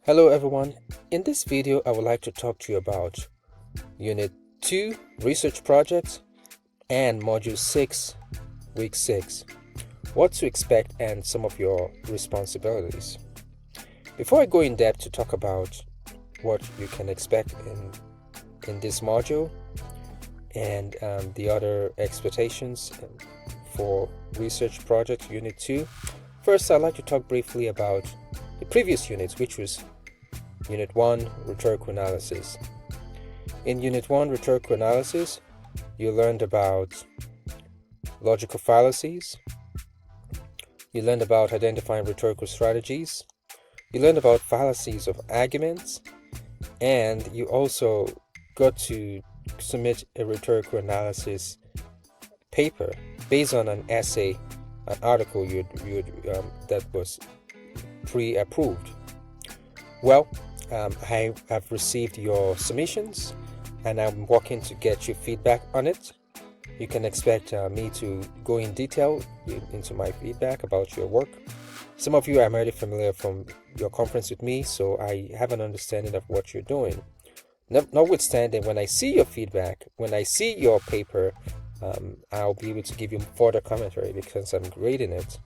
Hello everyone, in this video I would like to talk to you about Unit 2 Research Project and Module 6 Week 6, what to expect and some of your responsibilities. Before I go in depth to talk about what you can expect in this module and the other expectations for Research Project Unit 2, first I'd like to talk briefly about the previous units, which was Unit 1, Rhetorical Analysis. In Unit 1, Rhetorical Analysis, you learned about logical fallacies, you learned about identifying rhetorical strategies, you learned about fallacies of arguments, and you also got to submit a rhetorical analysis paper based on an essay, an article that was pre-approved. Well, I have received your submissions and I'm working to get your feedback on it. You can expect me to go in detail into my feedback about your work. Some of you I'm already familiar from your conference with me, so I have an understanding of what you're doing. Notwithstanding, when I see your feedback, when I see your paper, I'll be able to give you further commentary because I'm grading it.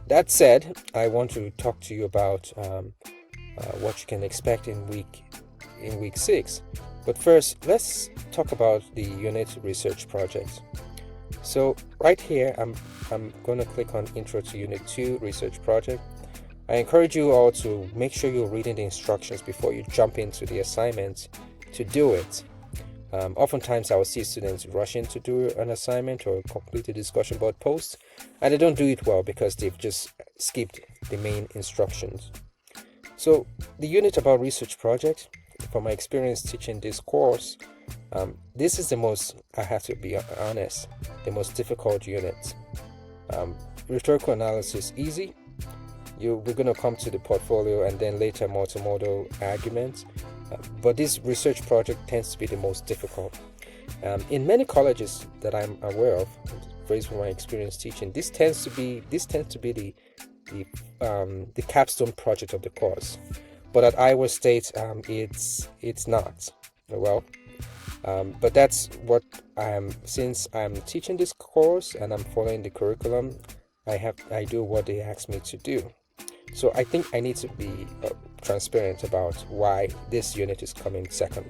That said, I want to talk to you about what you can expect in week 6. But first, let's talk about the unit research project. So right here, I'm going to click on Intro to Unit 2 Research Project. I encourage you all to make sure you're reading the instructions before you jump into the assignment to do it. Oftentimes I will see students rushing to do an assignment or complete a discussion board post, and they don't do it well because they've just skipped the main instructions. So the unit about research project, from my experience teaching this course, this is the most, I have to be honest, the most difficult unit. Rhetorical analysis, easy. We're going to come to the portfolio and then later multimodal arguments. But this research project tends to be the most difficult. In many colleges that I'm aware of, based on my experience teaching, this tends to be the capstone project of the course. But at Iowa State, it's not. Well, but that's what since I'm teaching this course and I'm following the curriculum, I do what they ask me to do. So I think I need to be transparent about why this unit is coming second.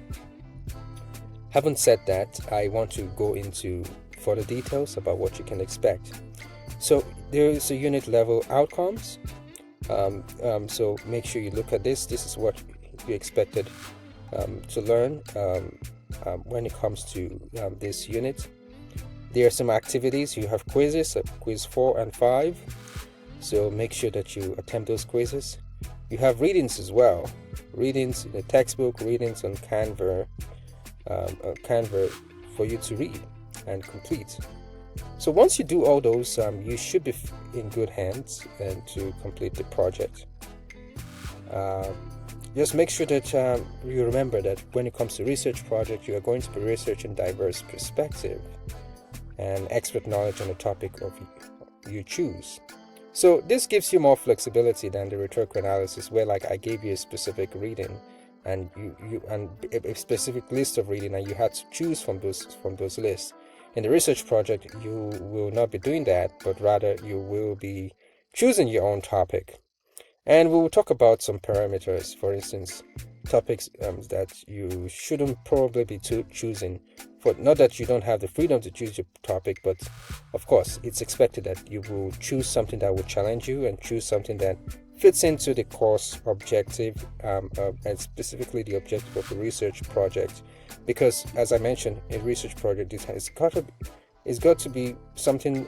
Having said that, I want to go into further details about what you can expect. So there is a unit level outcomes. So make sure you look at this. This is what you expected to learn when it comes to this unit. There are some activities. You have quizzes, quiz 4 and 5. So make sure that you attempt those quizzes. You have readings as well. Readings in the textbook, readings on Canva for you to read and complete. So once you do all those, you should be in good hands and to complete the project. Just make sure that you remember that when it comes to research project, you are going to be researching diverse perspective and expert knowledge on the topic of you choose. So this gives you more flexibility than the rhetorical analysis, where like I gave you a specific reading and you a specific list of reading, and you had to choose from those lists. In the research project, you will not be doing that, but rather you will be choosing your own topic. And we will talk about some parameters, for instance, topics that you shouldn't probably be choosing. For not that you don't have the freedom to choose your topic, but of course it's expected that you will choose something that will challenge you and choose something that fits into the course objective and specifically the objective of the research project. Because as I mentioned, a research project it's got to be something.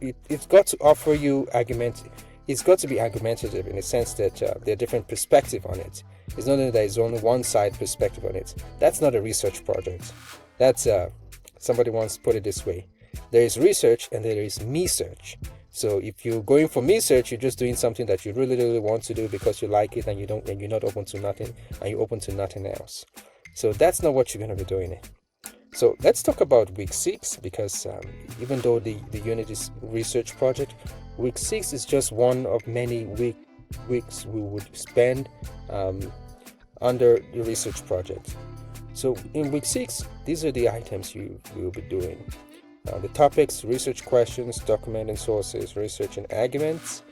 It's got to offer you argument. It's got to be argumentative in the sense that there are different perspectives on it. It's not that there is only one side perspective on it. That's not a research project. That's somebody once put it this way: there is research and there is me-search. So if you're going for me-search, you're just doing something that you really want to do because you like it, and you're not open to nothing, and you're open to nothing else. So that's not what you're going to be doing. So let's talk about week 6, because even though the unit is research project, week 6 is just one of many weeks we would spend under the research project. So in week 6, these are the items you will be doing. The topics: research questions, documenting sources, research and arguments,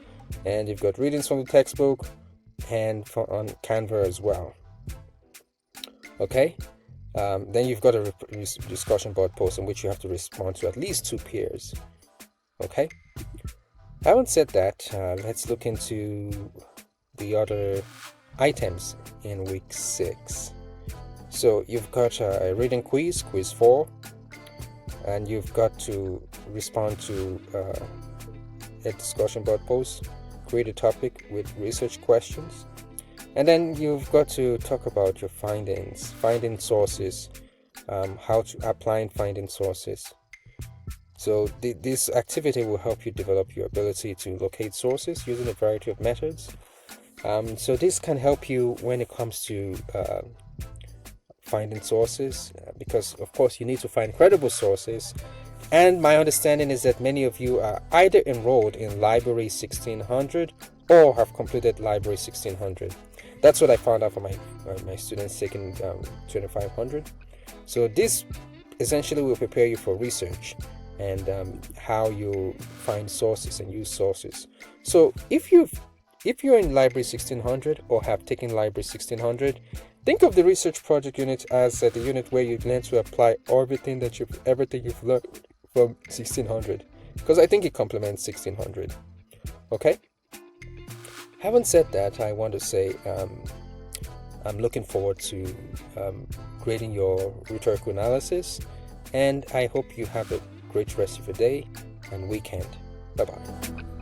and you've got readings from the textbook and on Canva as well. Okay, then you've got a discussion board post in which you have to respond to at least 2 peers. Okay, having said that, let's look into the other items in week 6. So you've got a reading quiz 4, and you've got to respond to a discussion board post, create a topic with research questions, and then you've got to talk about your findings, finding sources, how to apply finding sources. So this activity will help you develop your ability to locate sources using a variety of methods. So this can help you when it comes to finding sources, because of course you need to find credible sources, and my understanding is that many of you are either enrolled in Library 1600 or have completed Library 1600. That's what I found out from my students taking 2500. So this essentially will prepare you for research and how you find sources and use sources. So if you're in Library 1600 or have taken Library 1600, think of the research project unit as the unit where you learn to apply everything you've learned from 1600, because I think it complements 1600. Okay. Having said that, I want to say I'm looking forward to grading your rhetorical analysis, and I hope you have a great rest of your day and weekend. Bye bye.